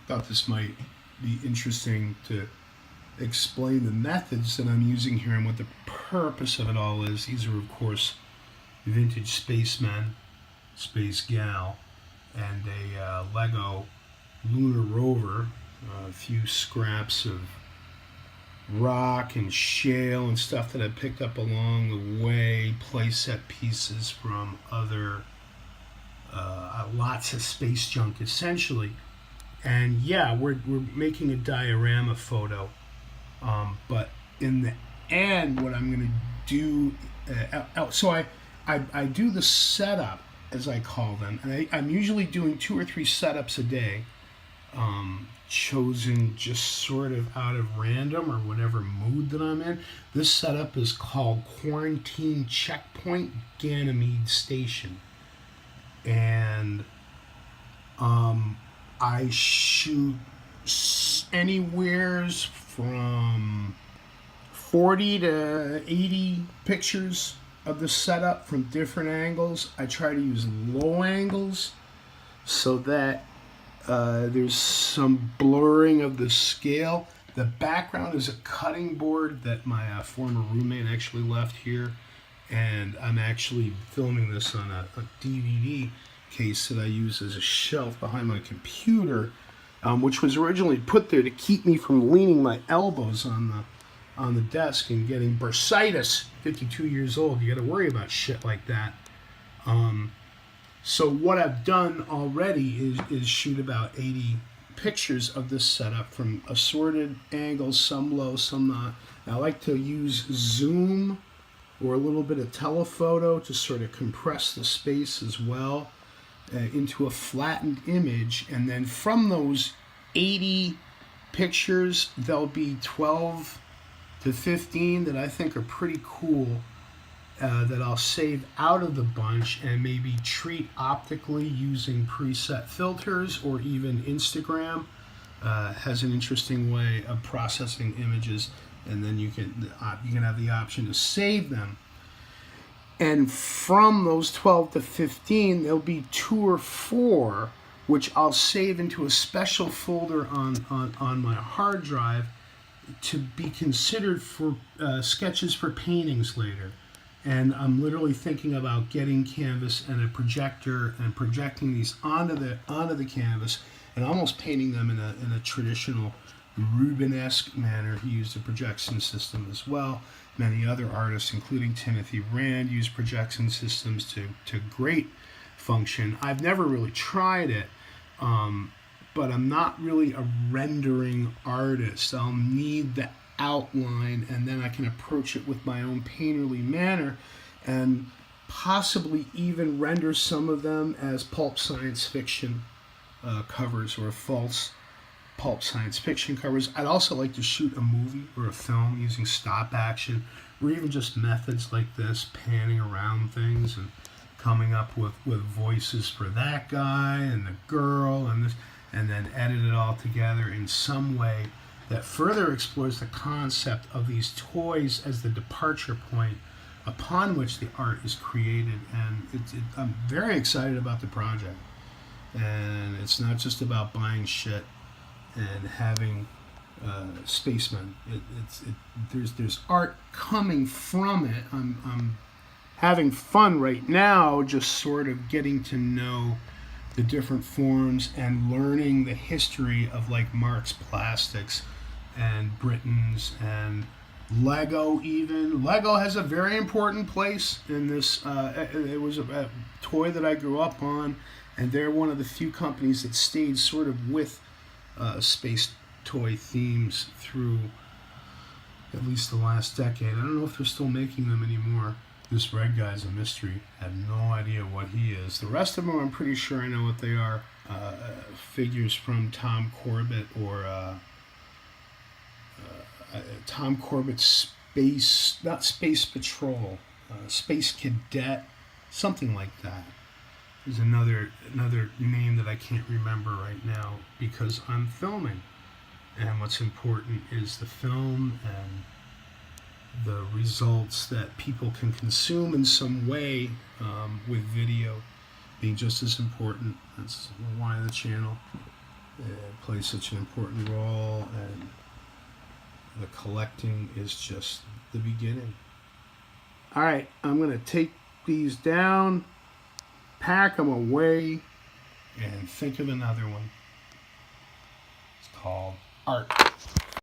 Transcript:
thought this might be interesting to explain the methods that I'm using here and what the purpose of it all is. These are, of course, vintage spacemen, space gal, and a Lego lunar rover, a few scraps of rock and shale and stuff that I picked up along the way, playset pieces from other lots of space junk essentially. And yeah, we're making a diorama photo, but in the end what I'm going to do, I do the setup, as I call them, and I'm usually doing 2 or 3 setups a day, chosen just sort of out of random or whatever mood that I'm in. This setup is called Quarantine Checkpoint Ganymede Station. And I shoot anywheres from 40 to 80 pictures of the setup from different angles. I try to use low angles so that there's some blurring of the scale. The background is a cutting board that my former roommate actually left here, and I'm actually filming this on a DVD case that I use as a shelf behind my computer, which was originally put there to keep me from leaning my elbows on the desk and getting bursitis. 52 years old, you got to worry about shit like that. So what I've done already is shoot about 80 pictures of this setup from assorted angles, some low, some not. I like to use zoom or a little bit of telephoto to sort of compress the space as well into a flattened image. And then from those 80 pictures, there'll be 12 to 15 that I think are pretty cool, that I'll save out of the bunch and maybe treat optically using preset filters, or even Instagram has an interesting way of processing images, and then you can have the option to save them. And from those 12 to 15, there'll be 2 or 4 which I'll save into a special folder on my hard drive to be considered for sketches for paintings later. And I'm literally thinking about getting canvas and a projector and projecting these onto the canvas and almost painting them in a traditional Rubenesque manner. He used a projection system as well. Many other artists, including Timothy Rand, use projection systems to great function. I've never really tried it, but I'm not really a rendering artist. I'll need the outline, and then I can approach it with my own painterly manner and possibly even render some of them as pulp science fiction covers, or false pulp science fiction covers. I'd also like to shoot a movie or a film using stop action, or even just methods like this, panning around things and coming up with voices for that guy and the girl and this, and then edit it all together in some way that further explores the concept of these toys as the departure point upon which the art is created. And I'm very excited about the project. And it's not just about buying shit and having spacemen. There's art coming from it. I'm having fun right now, just sort of getting to know the different forms and learning the history of like Marx Plastics and Britton's and Lego even. Lego has a very important place in this. It was a toy that I grew up on, and they're one of the few companies that stayed sort of with space toy themes through at least the last decade. I don't know if they're still making them anymore. This red guy's a mystery. I have no idea what he is. The rest of them, I'm pretty sure I know what they are. Figures from Tom Corbett, or Tom Corbett's Space, not Space Patrol, Space Cadet, something like that. There's another name that I can't remember right now because I'm filming. And what's important is the film and the results that people can consume in some way, with video being just as important. That's why the channel. It plays such an important role, and the collecting is just the beginning. All right, I'm going to take these down, pack them away, and think of another one. It's called art.